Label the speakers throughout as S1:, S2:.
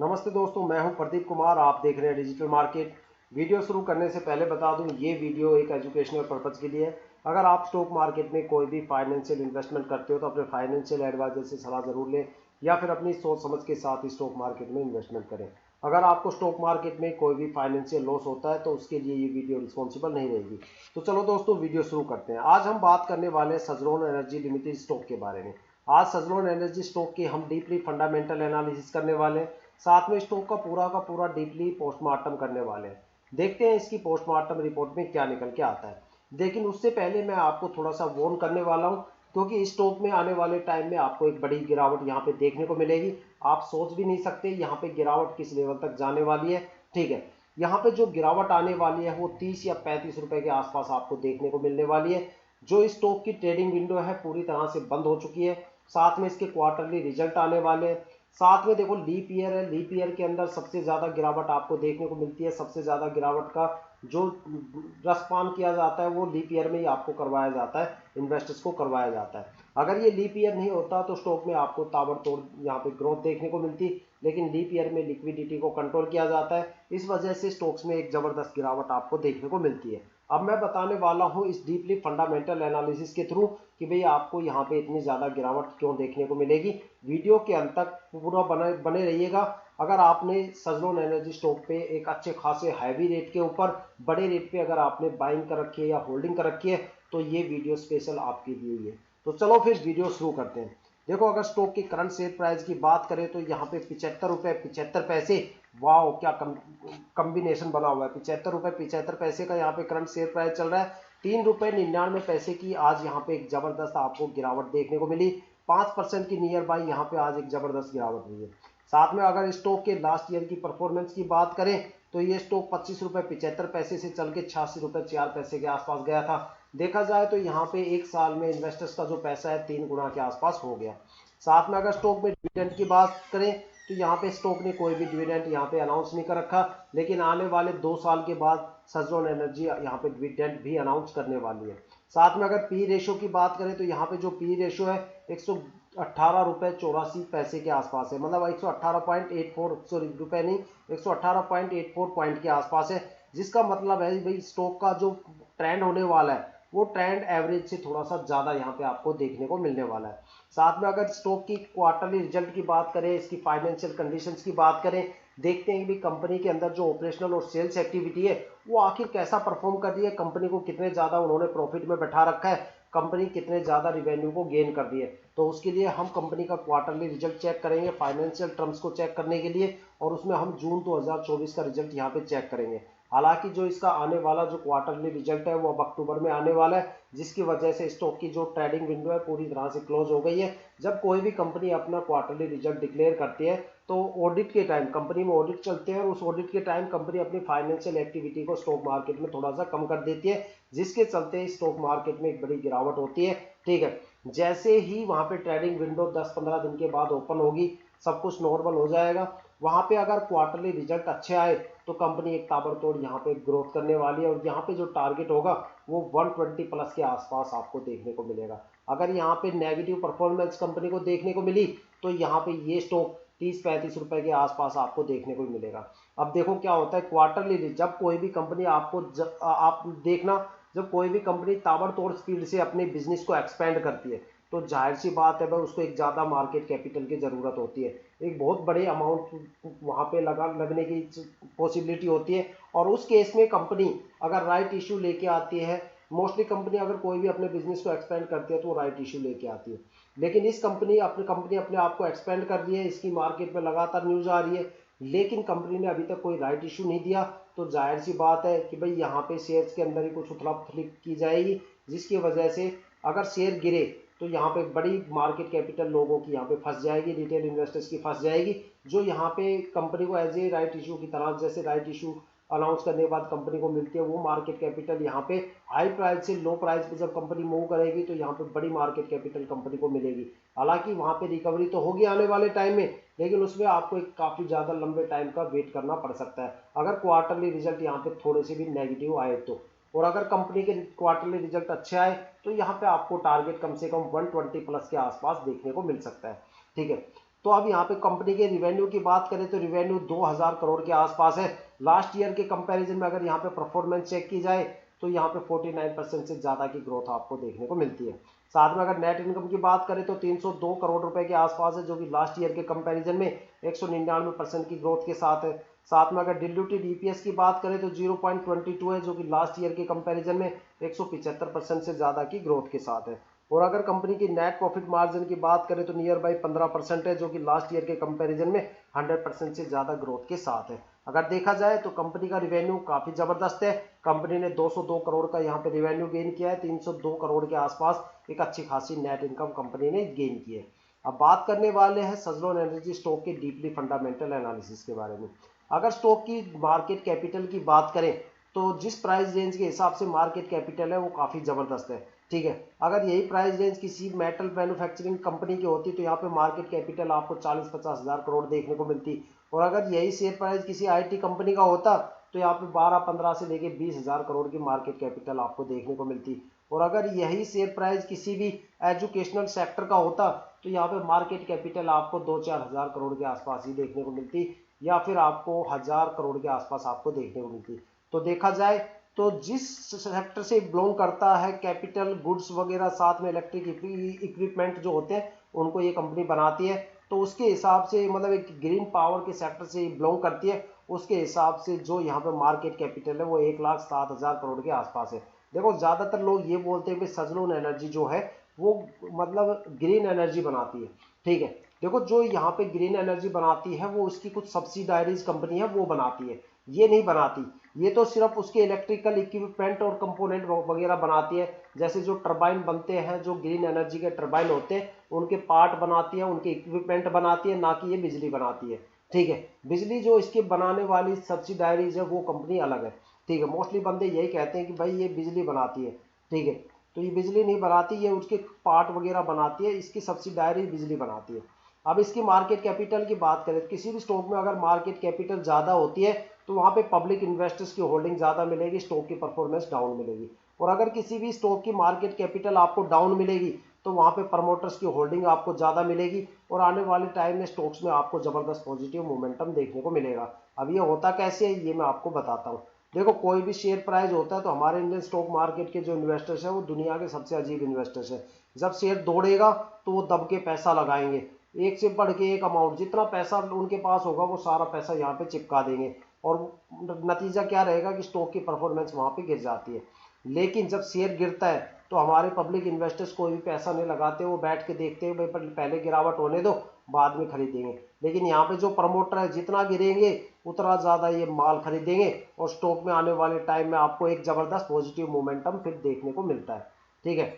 S1: नमस्ते दोस्तों, मैं हूं प्रदीप कुमार। आप देख रहे हैं डिजिटल मार्केट। वीडियो शुरू करने से पहले बता दूं, ये वीडियो एक एजुकेशनल पर्पज़ के लिए है। अगर आप स्टॉक मार्केट में कोई भी फाइनेंशियल इन्वेस्टमेंट करते हो तो अपने फाइनेंशियल एडवाइजर से सलाह जरूर लें या फिर अपनी सोच समझ के साथ ही स्टॉक मार्केट में इन्वेस्टमेंट करें। अगर आपको स्टॉक मार्केट में कोई भी फाइनेंशियल लॉस होता है तो उसके लिए ये वीडियो रिस्पॉन्सिबल नहीं रहेगी। तो चलो दोस्तों, वीडियो शुरू करते हैं। आज हम बात करने वाले हैं सजलोन एनर्जी लिमिटेड स्टॉक के बारे में। आज सजलोन एनर्जी स्टॉक की हम डीपली फंडामेंटल एनालिसिस करने वाले हैं, साथ में स्टॉक का पूरा डीपली पोस्टमार्टम करने वाले हैं। देखते हैं इसकी पोस्टमार्टम रिपोर्ट में क्या निकल के आता है। लेकिन उससे पहले मैं आपको थोड़ा सा वार्न करने वाला हूं, क्योंकि इस स्टॉक में आने वाले टाइम में आपको एक बड़ी गिरावट यहाँ पे देखने को मिलेगी। आप सोच भी नहीं सकते यहाँ पे गिरावट किस लेवल तक जाने वाली है। ठीक है, यहाँ पे जो गिरावट आने वाली है वो 30 या 35 रुपए के आसपास आपको देखने को मिलने वाली है। जो स्टॉक की ट्रेडिंग विंडो है पूरी तरह से बंद हो चुकी है। साथ में इसके क्वार्टरली रिजल्ट आने वाले हैं। साथ में देखो, लीप ईयर है, लीप ईयर के अंदर सबसे ज्यादा गिरावट आपको देखने को मिलती है। सबसे ज्यादा गिरावट का जो रसपान किया जाता है वो लीप ईयर में ही आपको करवाया जाता है, इन्वेस्टर्स को करवाया जाता है। अगर ये लीप ईयर नहीं होता तो स्टॉक में आपको ताबड़तोड़ यहाँ पे ग्रोथ देखने को मिलती, लेकिन लीप ईयर में लिक्विडिटी को कंट्रोल किया जाता है। इस वजह से स्टॉक्स में एक जबरदस्त गिरावट आपको देखने को मिलती है। अब मैं बताने वाला हूं इस डीपली फंडामेंटल एनालिसिस के थ्रू कि भाई आपको यहाँ पे इतनी ज्यादा गिरावट क्यों देखने को मिलेगी। वीडियो के अंत तक पूरा बने रहिएगा। अगर आपने सजलोन एनर्जी स्टॉक पे एक अच्छे खासे हैवी रेट के ऊपर बड़े रेट पे अगर आपने बाइंग कर रखी है या होल्डिंग कर रखी है तो ये वीडियो स्पेशल आपके लिए ही है। तो चलो फिर वीडियो शुरू करते हैं। देखो, अगर स्टॉक की करंट शेयर प्राइस की बात करें तो यहाँ पे 75 रुपए 75 पैसे। वाह, क्या कॉम्बिनेशन बना हुआ है। 75 रुपए 75 पैसे का यहाँ पे करंट शेयर प्राइस चल रहा है। 3 रुपए 99 पैसे की आज यहाँ पे एक जबरदस्त आपको गिरावट देखने को मिली। 5% की नियर बाई यहाँ पे आज एक जबरदस्त गिरावट हुई है। साथ में अगर स्टॉक के लास्ट ईयर की परफॉर्मेंस की बात करें तो ये स्टॉक 25 रुपए 75 पैसे से चल के 86 रुपए 4 पैसे के आसपास गया था। देखा जाए तो यहाँ पे एक साल में इन्वेस्टर्स का जो पैसा है 3 गुना के आसपास हो गया। साथ में अगर स्टॉक में डिविडेंड की बात करें तो यहाँ पे स्टॉक ने कोई भी डिविडेंड यहाँ पे अनाउंस नहीं कर रखा, लेकिन आने वाले 2 साल के बाद सजलोन एनर्जी यहाँ पे डिविडेंड भी अनाउंस करने वाली है। साथ में अगर पी रेशो की बात करें तो यहाँ पे जो पी रेशो है 118 रुपए 84 पैसे के आसपास है। मतलब 118.84, सॉरी रुपए नहीं, 118.84 पॉइंट के आसपास है। जिसका मतलब है भाई स्टॉक का जो ट्रेंड होने वाला है वो ट्रेंड एवरेज से थोड़ा सा ज्यादा यहाँ पे आपको देखने को मिलने वाला है। साथ में अगर स्टॉक की क्वार्टरली रिजल्ट की बात करें, इसकी फाइनेंशियल कंडीशंस की बात करें, देखते हैं कि कंपनी के अंदर जो ऑपरेशनल और सेल्स एक्टिविटी है वो आखिर कैसा परफॉर्म कर रही है। कंपनी को कितने ज्यादा उन्होंने प्रॉफिट में बैठा रखा है, कंपनी कितने ज्यादा रिवेन्यू को गेन कर रही है। तो उसके लिए हम कंपनी का क्वार्टरली रिजल्ट चेक करेंगे, फाइनेंशियल टर्म्स को चेक करने के लिए, और उसमें हम जून 2024 का रिजल्ट यहाँ पे चेक करेंगे। हालांकि जो इसका आने वाला जो क्वार्टरली रिजल्ट है वो अब अक्टूबर में आने वाला है, जिसकी वजह से स्टॉक की जो ट्रेडिंग विंडो है पूरी तरह से क्लोज हो गई है। जब कोई भी कंपनी अपना क्वार्टरली रिजल्ट डिक्लेयर करती है तो ऑडिट के टाइम, कंपनी में ऑडिट चलते हैं और उस ऑडिट के टाइम कंपनी अपनी फाइनेंशियल एक्टिविटी को स्टॉक मार्केट में थोड़ा सा कम कर देती है, जिसके चलते स्टॉक मार्केट में एक बड़ी गिरावट होती है। ठीक है, जैसे ही वहां पे ट्रेडिंग विंडो 10-15 दिन के बाद ओपन होगी, सब कुछ नॉर्मल हो जाएगा। वहां पे अगर क्वार्टरली रिजल्ट अच्छे आए तो कंपनी एक ताबड़तोड़ यहाँ पे ग्रोथ करने वाली है, और यहाँ पे जो टारगेट होगा वो 120 प्लस के आसपास आपको देखने को मिलेगा। अगर यहाँ पे नेगेटिव परफॉर्मेंस कंपनी को देखने को मिली तो यहाँ पे ये स्टॉक 30-35 रुपए के आसपास आपको देखने को मिलेगा। अब देखो क्या होता है क्वार्टरली, जब कोई भी कंपनी आप देखना, जब कोई भी कंपनी ताबड़तोड़ स्पीड से अपने बिजनेस को एक्सपेंड करती है तो जाहिर सी बात है भाई उसको एक ज़्यादा मार्केट कैपिटल की ज़रूरत होती है। एक बहुत बड़े अमाउंट वहाँ पे लगने की पॉसिबिलिटी होती है, और उस केस में कंपनी अगर राइट इशू लेके आती है, मोस्टली कंपनी अगर कोई भी अपने बिजनेस को एक्सपेंड करती है तो वो राइट इशू लेके आती है। लेकिन इस कंपनी अपने आप को एक्सपेंड कर रही है, इसकी मार्केट में लगातार न्यूज आ रही है, लेकिन कंपनी ने अभी तक कोई राइट इशू नहीं दिया। तो जाहिर सी बात है कि भाई यहाँ पे शेयर्स के अंदर ही कुछ उथला पुथली की जाएगी, जिसकी वजह से अगर शेयर गिरे तो यहाँ पे बड़ी मार्केट कैपिटल लोगों की यहाँ पे फंस जाएगी, रिटेल इन्वेस्टर्स की फंस जाएगी, जो यहाँ पे कंपनी को एज ए राइट इशू की तरह, जैसे राइट इशू अनाउंस करने के बाद कंपनी को मिलती है, वो मार्केट कैपिटल यहाँ पे हाई प्राइस से लो प्राइस पे जब कंपनी मूव करेगी तो यहाँ पे बड़ी मार्केट कैपिटल कंपनी को मिलेगी। हालांकि वहाँ पे रिकवरी तो होगी आने वाले टाइम में, लेकिन उसमें आपको एक काफी ज्यादा लंबे टाइम का वेट करना पड़ सकता है अगर क्वार्टरली रिजल्ट यहाँ पे थोड़े से भी नेगेटिव आए तो। और अगर कंपनी के क्वार्टरली रिजल्ट अच्छे आए तो यहाँ पे आपको टारगेट कम से कम 120 प्लस के आसपास देखने को मिल सकता है। ठीक है, तो अब यहाँ पे कंपनी के रिवेन्यू की बात करें तो रिवेन्यू 2000 करोड़ के आसपास है। लास्ट ईयर के कंपैरिजन में अगर यहाँ पे परफॉर्मेंस चेक की जाए तो यहाँ पे 49% से ज़्यादा की ग्रोथ आपको देखने को मिलती है। साथ में अगर नेट इनकम की बात करें तो 302 करोड़ रुपए के आसपास है, जो कि लास्ट ईयर के कंपैरिजन में 199% की ग्रोथ के साथ है। साथ में अगर डिल्यूटेड ईपीएस की बात करें तो 0.22 है, जो कि लास्ट ईयर के कंपैरिजन में 175% से ज़्यादा की ग्रोथ के साथ है। और अगर कंपनी की नेट प्रॉफिट मार्जिन की बात करें तो नियर बाई 15% है, जो कि लास्ट ईयर के कंपैरिजन में 100% से ज़्यादा ग्रोथ के साथ है। अगर देखा जाए तो कंपनी का रिवेन्यू काफ़ी ज़बरदस्त है। कंपनी ने 202 करोड़ का यहाँ पे रिवेन्यू गेन किया है, 302 करोड़ के आसपास एक अच्छी खासी नेट इनकम कंपनी ने गेन की है। अब बात करने वाले हैं सजलोन एनर्जी स्टॉक के डीपली फंडामेंटल एनालिसिस के बारे में। अगर स्टॉक की मार्केट कैपिटल की बात करें तो जिस प्राइस रेंज के हिसाब से मार्केट कैपिटल है वो काफ़ी ज़बरदस्त है। ठीक है, अगर यही प्राइस रेंज किसी मेटल मैन्युफैक्चरिंग कंपनी की होती तो यहाँ पे मार्केट कैपिटल आपको 40-50 हज़ार करोड़ देखने को मिलती। और अगर यही शेयर प्राइस किसी आईटी कंपनी का होता तो यहाँ पे 12-15 से लेके 20 हज़ार करोड़ की मार्केट कैपिटल आपको देखने को मिलती। और अगर यही शेयर प्राइस किसी भी एजुकेशनल सेक्टर का होता तो यहाँ पे मार्केट कैपिटल आपको 2-4 हज़ार करोड़ के आसपास ही देखने को मिलती, या फिर आपको 1000 करोड़ के आसपास आपको देखने को मिलती। तो देखा जाए तो जिस सेक्टर से बिलोंग करता है कैपिटल गुड्स वगैरह, साथ में इलेक्ट्रिक इक्विपमेंट जो होते हैं उनको ये कंपनी बनाती है, तो उसके हिसाब से मतलब एक ग्रीन पावर के सेक्टर से बिलोंग करती है, उसके हिसाब से जो यहाँ पे मार्केट कैपिटल है वो 1,07,000 करोड़ के आसपास है। देखो ज़्यादातर लोग ये बोलते हैं कि सजलोन एनर्जी जो है वो मतलब ग्रीन एनर्जी बनाती है। ठीक है, देखो जो यहाँ पे ग्रीन एनर्जी बनाती है वो उसकी कुछ सब्सिडायरीज कंपनी है वो बनाती है, ये नहीं बनाती। ये तो सिर्फ उसके इलेक्ट्रिकल इक्विपमेंट और कंपोनेंट वगैरह बनाती है, जैसे जो टरबाइन बनते हैं, जो ग्रीन एनर्जी के टरबाइन होते हैं उनके पार्ट बनाती है, उनके इक्विपमेंट बनाती है, ना कि ये बिजली बनाती है। ठीक है, बिजली जो इसके बनाने वाली सब्सिडायरीज है वो कंपनी अलग है। ठीक है, मोस्टली बंदे यही कहते हैं कि भाई ये बिजली बनाती है। ठीक है, तो ये बिजली नहीं बनाती, ये उसके पार्ट वगैरह बनाती है, इसकी सब्सिडायरी बिजली बनाती है। अब इसकी मार्केट कैपिटल की बात करें तो किसी भी स्टॉक में अगर मार्केट कैपिटल ज़्यादा होती है तो वहाँ पे पब्लिक इन्वेस्टर्स की होल्डिंग ज़्यादा मिलेगी, स्टॉक की परफॉर्मेंस डाउन मिलेगी। और अगर किसी भी स्टॉक की मार्केट कैपिटल आपको डाउन मिलेगी तो वहाँ पे प्रमोटर्स की होल्डिंग आपको ज़्यादा मिलेगी, और आने वाले टाइम में स्टॉक्स में आपको ज़बरदस्त पॉजिटिव मोमेंटम देखने को मिलेगा। अब ये होता कैसे है ये मैं आपको बताता हूँ। देखो कोई भी शेयर प्राइस होता है तो हमारे इंडियन स्टॉक मार्केट के जो इन्वेस्टर्स हैं वो दुनिया के सबसे अजीब इन्वेस्टर्स हैं। जब शेयर दौड़ेगा तो वो दब के पैसा लगाएंगे, एक से बढ़ के एक अमाउंट, जितना पैसा उनके पास होगा वो सारा पैसा यहाँ पे चिपका देंगे, और नतीजा क्या रहेगा कि स्टॉक की परफॉर्मेंस वहाँ पे गिर जाती है। लेकिन जब शेयर गिरता है तो हमारे पब्लिक इन्वेस्टर्स कोई भी पैसा नहीं लगाते, वो बैठ के देखते हैं भाई पहले गिरावट होने दो बाद में खरीदेंगे। लेकिन यहाँ पे जो प्रमोटर है जितना गिरेंगे उतना ज़्यादा ये माल खरीदेंगे, और स्टॉक में आने वाले टाइम में आपको एक ज़बरदस्त पॉजिटिव मोमेंटम फिर देखने को मिलता है। ठीक है,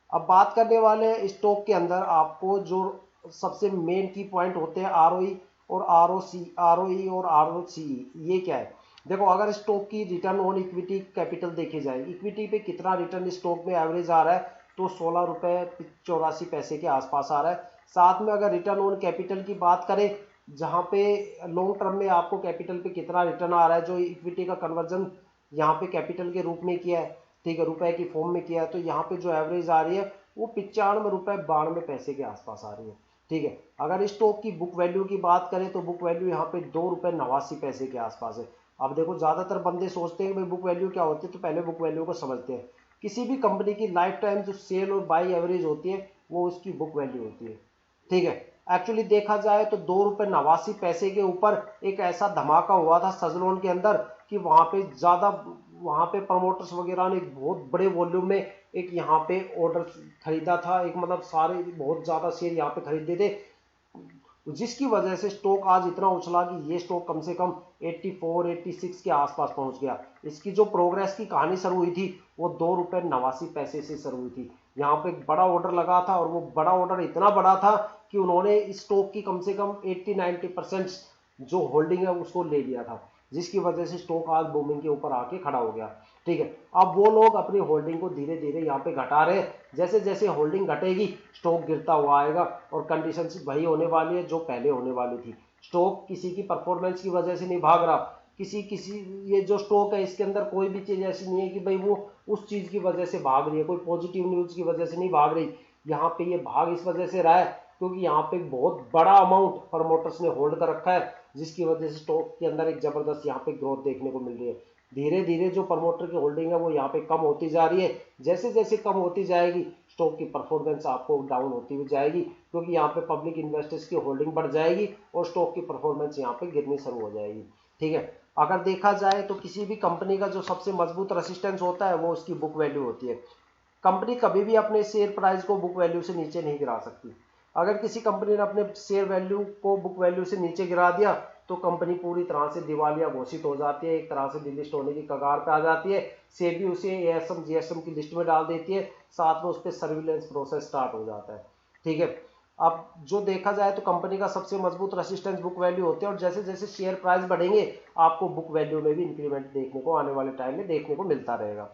S1: अब बात करने वाले हैं स्टॉक के अंदर आपको जो सबसे मेन की पॉइंट होते हैं आरओई और आरओई और आरओसी, ये क्या है। देखो अगर स्टॉक की रिटर्न ऑन इक्विटी कैपिटल देखे जाए, इक्विटी पे कितना रिटर्न स्टॉक में एवरेज आ रहा है तो 16 रुपये 84 पैसे के आसपास आ रहा है। साथ में अगर रिटर्न ऑन कैपिटल की बात करें, जहाँ पे लॉन्ग टर्म में आपको कैपिटल पे कितना रिटर्न आ रहा है, जो इक्विटी का कन्वर्जन यहाँ पे कैपिटल के रूप में किया है, ठीक है, रुपए की फॉर्म में किया है, तो यहाँ पे जो एवरेज आ रही है वो 95 रुपये 92 पैसे के आसपास आ रही है। ठीक है, अगर स्टॉक की बुक वैल्यू की बात करें तो बुक वैल्यू यहाँ पे 2 रुपये 89 पैसे के आसपास है। अब देखो ज़्यादातर बंदे सोचते हैं कि भाई बुक वैल्यू क्या होती है, तो पहले बुक वैल्यू को समझते हैं। किसी भी कंपनी की लाइफ टाइम जो सेल और बाई एवरेज होती है वो उसकी बुक वैल्यू होती है। ठीक है, एक्चुअली देखा जाए तो 2 रुपये 89 पैसे के ऊपर एक ऐसा धमाका हुआ था सजलोन के अंदर कि वहाँ पे प्रमोटर्स वगैरह ने एक बहुत बड़े वॉल्यूम में एक यहाँ पे ऑर्डर खरीदा था, एक मतलब सारे बहुत ज़्यादा शेयर यहाँ पे खरीदे थे, जिसकी वजह से स्टॉक आज इतना उछला कि ये स्टॉक कम से कम 84-86 के आसपास पहुंच गया। इसकी जो प्रोग्रेस की कहानी शुरू हुई थी वो 2 रुपये 89 पैसे से शुरू हुई थी। यहाँ पे एक बड़ा ऑर्डर लगा था, और वो बड़ा ऑर्डर इतना बड़ा था कि उन्होंने इस स्टॉक की कम से कम 80-90% जो होल्डिंग है उसको ले लिया था, जिसकी वजह से स्टॉक आज बूमिंग के ऊपर आके खड़ा हो गया। ठीक है, अब वो लोग अपनी होल्डिंग को धीरे धीरे यहाँ पे घटा रहे हैं, जैसे जैसे होल्डिंग घटेगी स्टॉक गिरता हुआ आएगा, और कंडीशन वही होने वाली है जो पहले होने वाली थी। स्टॉक किसी की परफॉर्मेंस की वजह से नहीं भाग रहा, किसी ये जो स्टॉक है इसके अंदर कोई भी चीज़ ऐसी नहीं है कि भाई वो उस चीज़ की वजह से भाग रही है, कोई पॉजिटिव न्यूज़ की वजह से नहीं भाग रही। यहाँ पे ये भाग इस वजह से रहा है क्योंकि यहाँ पे एक बहुत बड़ा अमाउंट प्रमोटर्स ने होल्ड कर रखा है, जिसकी वजह से स्टॉक के अंदर एक जबरदस्त यहाँ पे ग्रोथ देखने को मिल रही है। धीरे धीरे जो प्रमोटर की होल्डिंग है वो यहाँ पे कम होती जा रही है। जैसे जैसे कम होती जाएगी स्टॉक की परफॉर्मेंस आपको डाउन होती हुई जाएगी, क्योंकि यहाँ पे पब्लिक इन्वेस्टर्स की होल्डिंग बढ़ जाएगी और स्टॉक की परफॉर्मेंस यहाँ पे गिरनी शुरू हो जाएगी। ठीक है, अगर देखा जाए तो किसी भी कंपनी का जो सबसे मजबूत रेसिस्टेंस होता है वो उसकी बुक वैल्यू होती है। कंपनी कभी भी अपने शेयर प्राइस को बुक वैल्यू से नीचे नहीं गिरा सकती। अगर किसी कंपनी ने अपने शेयर वैल्यू को बुक वैल्यू से नीचे गिरा दिया तो कंपनी पूरी तरह से दिवालिया घोषित हो जाती है, एक तरह से डिलिस्ट होने की कगार पे आ जाती है। सेबी उसे एएसएम जीएसएम की लिस्ट में डाल देती है, साथ में उस पर सर्विलेंस प्रोसेस स्टार्ट हो जाता है। ठीक है, अब जो देखा जाए तो कंपनी का सबसे मजबूत रेसिस्टेंस बुक वैल्यू होते हैं, और जैसे जैसे शेयर प्राइस बढ़ेंगे आपको बुक वैल्यू में भी इंक्रीमेंट देखने को आने वाले टाइम में देखने को मिलता रहेगा।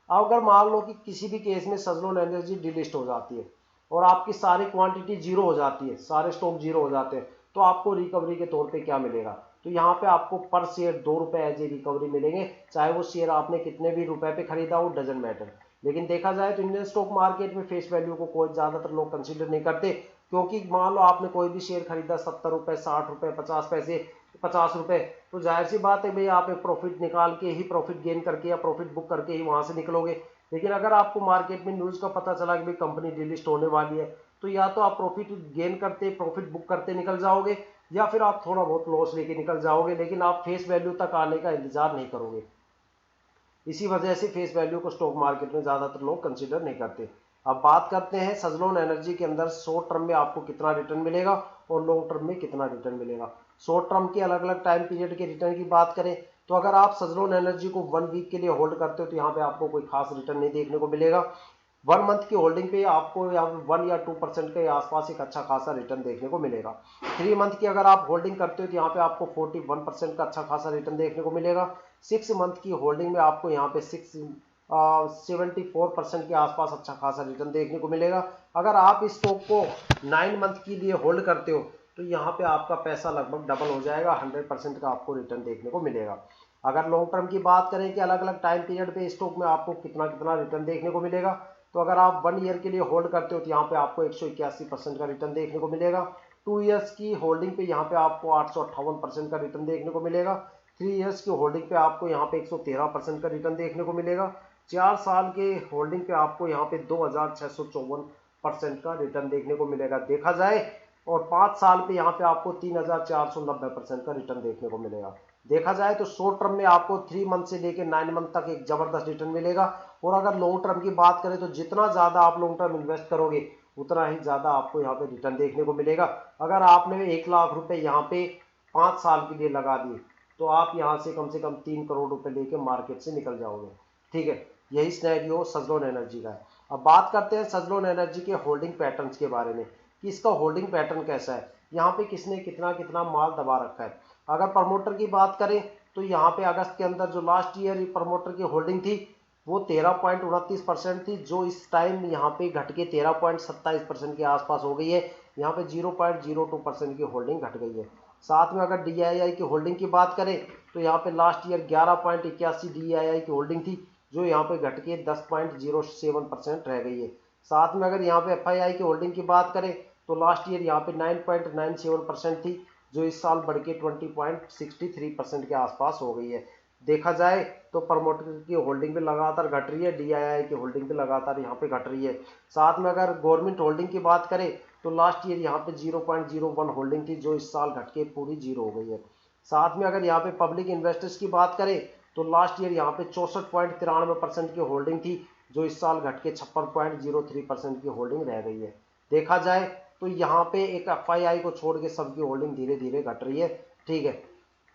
S1: अगर मान लो कि किसी भी केस में सजलोन एनर्जी डिलिस्ट हो जाती है और आपकी सारी क्वांटिटी जीरो हो जाती है, सारे स्टॉक जीरो हो जाते हैं, तो आपको रिकवरी के तौर पे क्या मिलेगा? तो यहाँ पे आपको पर शेयर 2 रुपए एज ए रिकवरी मिलेंगे, चाहे वो शेयर आपने कितने भी रुपए पे खरीदा हो, डजंट मैटर। लेकिन देखा जाए तो इंडियन स्टॉक मार्केट में फेस वैल्यू को कोई ज्यादातर लोग कंसीडर नहीं करते, क्योंकि मान लो आपने कोई भी शेयर खरीदा 70 रुपए, 60 रुपए, 50 पैसे, 50 रुपए, तो जाहिर सी बात है भाई आप एक प्रॉफिट निकाल के ही, प्रॉफिट गेन करके या प्रॉफिट बुक करके ही वहां से निकलोगे। लेकिन अगर आपको मार्केट में न्यूज का पता चला कि भाई कंपनी डिलिस्ट होने वाली है, तो या तो आप प्रॉफिट गेन करते, प्रॉफिट बुक करते निकल जाओगे, या फिर आप थोड़ा बहुत लॉस लेके निकल जाओगे, लेकिन आप फेस वैल्यू तक आने का इंतजार नहीं करोगे। इसी वजह से फेस वैल्यू को स्टॉक मार्केट में ज्यादातर लोग कंसीडर नहीं करते। अब बात करते हैं सजलोन एनर्जी के अंदर शॉर्ट टर्म में आपको कितना रिटर्न मिलेगा और लॉन्ग टर्म में कितना रिटर्न मिलेगा। शॉर्ट टर्म के अलग अलग टाइम पीरियड के रिटर्न की बात करें तो अगर आप सजलोन एनर्जी को 1 वीक के लिए होल्ड करते हो तो यहाँ पे आपको कोई खास रिटर्न नहीं देखने को मिलेगा। 1 मंथ की होल्डिंग पे आपको यहाँ 1 या 2% के आसपास एक अच्छा खासा रिटर्न देखने को मिलेगा। 3 मंथ की अगर आप होल्डिंग करते हो तो यहाँ पे आपको 41% का अच्छा खासा रिटर्न देखने को मिलेगा। 6 मंथ की होल्डिंग में आपको यहाँ पे 74% के आसपास अच्छा खासा रिटर्न देखने को मिलेगा। अगर आप इस स्टॉक को 9 मंथ के लिए होल्ड करते हो तो यहाँ पे आपका पैसा लगभग डबल हो जाएगा, 100% का आपको रिटर्न देखने को मिलेगा। अगर लॉन्ग टर्म की बात करें कि अलग अलग टाइम पीरियड पे स्टॉक में आपको कितना कितना रिटर्न देखने को मिलेगा, तो अगर आप 1 ईयर के लिए होल्ड करते हो तो यहाँ पे आपको 181% का रिटर्न देखने को मिलेगा। 2 ईयर्स की होल्डिंग पे यहाँ पे आपको 858% का रिटर्न देखने को मिलेगा। 3 ईयर्स की होल्डिंग पे आपको यहाँ पे 113% का रिटर्न देखने को मिलेगा। 4 साल के होल्डिंग पे आपको यहाँ पे 2654% का रिटर्न देखने को मिलेगा देखा जाए, और 5 साल पे यहाँ पे आपको 3490% का रिटर्न देखने को मिलेगा देखा जाए। तो शॉर्ट टर्म में आपको 3 मंथ से लेकर 9 मंथ तक एक जबरदस्त रिटर्न मिलेगा। और अगर लॉन्ग टर्म की बात करें तो जितना ज्यादा आप लॉन्ग टर्म इन्वेस्ट करोगे उतना ही ज्यादा आपको यहाँ पे रिटर्न देखने को मिलेगा। अगर आपने 1 लाख रुपए यहाँ पे 5 साल के लिए लगा दिए तो आप यहाँ से कम 3 करोड़ रुपए लेके मार्केट से निकल जाओगे। ठीक है, यही सिनेरियो सजलोन एनर्जी का है। अब बात करते हैं सजलोन एनर्जी के होल्डिंग पैटर्न्स के बारे में कि इसका होल्डिंग पैटर्न कैसा है, यहाँ पे किसने कितना कितना माल दबा रखा है। अगर प्रमोटर की बात करें तो यहाँ पे अगस्त के अंदर जो लास्ट ईयर प्रमोटर की होल्डिंग थी वो 13.29% थी, जो इस टाइम यहाँ पे घट के 13.27% के आसपास हो गई है। यहाँ पे 0.02% की होल्डिंग घट गई है। साथ में अगर डीआईआई की होल्डिंग की बात करें तो यहाँ पे लास्ट ईयर 11.81 डीआईआई की होल्डिंग थी, जो यहाँ पे घट के 10.07% रह गई है। साथ में अगर यहाँ पे एफआईआई की होल्डिंग की बात करें तो लास्ट ईयर यहाँ पे 9.97% थी, जो इस साल बढ़ के 20.63% के आसपास हो गई है। देखा जाए तो प्रमोटर की होल्डिंग भी लगातार घट रही है, डीआईआई की होल्डिंग भी लगातार यहाँ पे घट रही है। साथ में अगर गवर्नमेंट होल्डिंग की बात करें तो लास्ट ईयर यहाँ पे 0.01 होल्डिंग थी, जो इस साल घट के पूरी जीरो हो गई है। साथ में अगर यहाँ पे पब्लिक इन्वेस्टर्स की बात करें तो लास्ट ईयर यहाँ पे 64.93% की होल्डिंग थी, जो इस साल घट के 56.03% की होल्डिंग रह गई है। देखा जाए तो यहाँ पे एक एफआईआई को छोड़ के सबकी होल्डिंग धीरे धीरे घट रही है। ठीक है,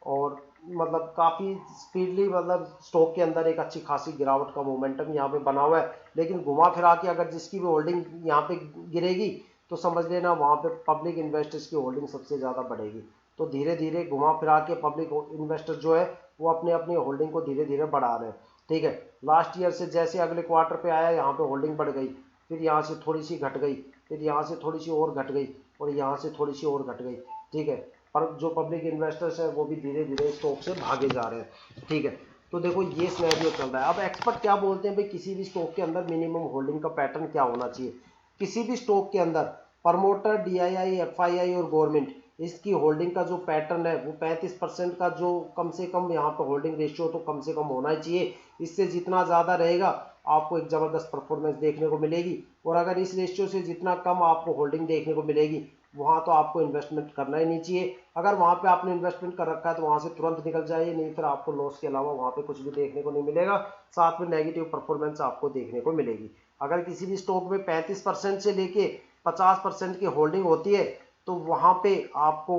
S1: और मतलब काफी स्पीडली मतलब स्टॉक के अंदर एक अच्छी खासी गिरावट का मोमेंटम यहाँ पे बना हुआ है। लेकिन घुमा फिरा के अगर जिसकी भी होल्डिंग यहाँ पे गिरेगी तो समझ लेना वहां पे पब्लिक इन्वेस्टर्स की होल्डिंग सबसे ज्यादा बढ़ेगी। तो धीरे धीरे घुमा फिरा के पब्लिक इन्वेस्टर जो है वो अपने अपनी होल्डिंग को धीरे धीरे बढ़ा रहे हैं। ठीक है, लास्ट ईयर से जैसे अगले क्वार्टर पे आया यहाँ पे होल्डिंग बढ़ गई, फिर यहाँ से थोड़ी सी घट गई, फिर यहाँ से थोड़ी सी और घट गई, और यहाँ से थोड़ी सी और घट गई। ठीक है, पर जो पब्लिक इन्वेस्टर्स है वो भी धीरे धीरे स्टॉक से भागे जा रहे हैं। ठीक है, तो देखो ये सिनेरियो चल रहा है। अब एक्सपर्ट क्या बोलते हैं भाई किसी भी स्टॉक के अंदर मिनिमम होल्डिंग का पैटर्न क्या होना चाहिए। किसी भी स्टॉक के अंदर प्रमोटर, DII, FII और गवर्नमेंट, इसकी होल्डिंग का जो पैटर्न है वो 35% का जो कम से कम यहाँ पे होल्डिंग रेशियो तो कम से कम होना ही चाहिए। इससे जितना ज़्यादा रहेगा आपको एक ज़बरदस्त परफॉर्मेंस देखने को मिलेगी, और अगर इस रेशियो से जितना कम आपको होल्डिंग देखने को मिलेगी वहाँ तो आपको इन्वेस्टमेंट करना ही नहीं चाहिए। अगर वहाँ पे आपने इन्वेस्टमेंट कर रखा है तो वहाँ से तुरंत निकल जाइए, नहीं फिर आपको लॉस के अलावा वहाँ पे कुछ भी देखने को नहीं मिलेगा, साथ में नेगेटिव परफॉर्मेंस आपको देखने को मिलेगी। अगर किसी भी स्टॉक में 35% से लेके 50% की होल्डिंग होती है तो वहाँ पे आपको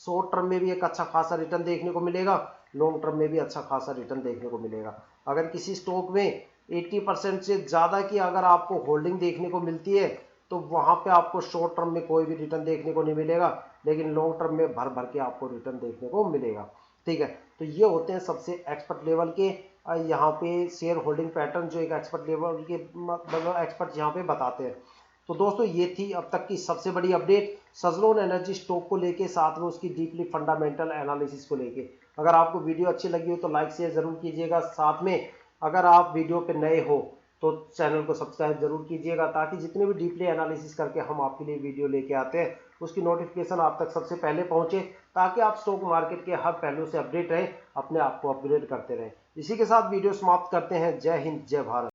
S1: शॉर्ट टर्म में भी एक अच्छा खासा रिटर्न देखने को मिलेगा, लॉन्ग टर्म में भी अच्छा खासा रिटर्न देखने को मिलेगा। अगर किसी स्टॉक में 80% से ज़्यादा की अगर आपको होल्डिंग देखने को मिलती है तो वहाँ पे आपको शॉर्ट टर्म में कोई भी रिटर्न देखने को नहीं मिलेगा, लेकिन लॉन्ग टर्म में भर भर के आपको रिटर्न देखने को मिलेगा। ठीक है, तो ये होते हैं सबसे एक्सपर्ट लेवल के यहाँ पे शेयर होल्डिंग पैटर्न, जो एक एक्सपर्ट लेवल के मतलब एक्सपर्ट यहाँ पे बताते हैं। तो दोस्तों ये थी अब तक की सबसे बड़ी अपडेट सजलोन एनर्जी स्टॉक को लेके, साथ में उसकी डीपली फंडामेंटल एनालिसिस को लेके। अगर आपको वीडियो अच्छी लगी हो तो लाइक शेयर जरूर कीजिएगा, साथ में अगर आप वीडियो पे नए हो तो चैनल को सब्सक्राइब जरूर कीजिएगा, ताकि जितने भी डीपली एनालिसिस करके हम आपके लिए वीडियो लेके आते हैं उसकी नोटिफिकेशन आप तक सबसे पहले पहुंचे, ताकि आप स्टॉक मार्केट के हर पहलू से अपडेट रहें, अपने आप को अपग्रेड करते रहें। इसी के साथ वीडियो समाप्त करते हैं। जय हिंद, जय भारत।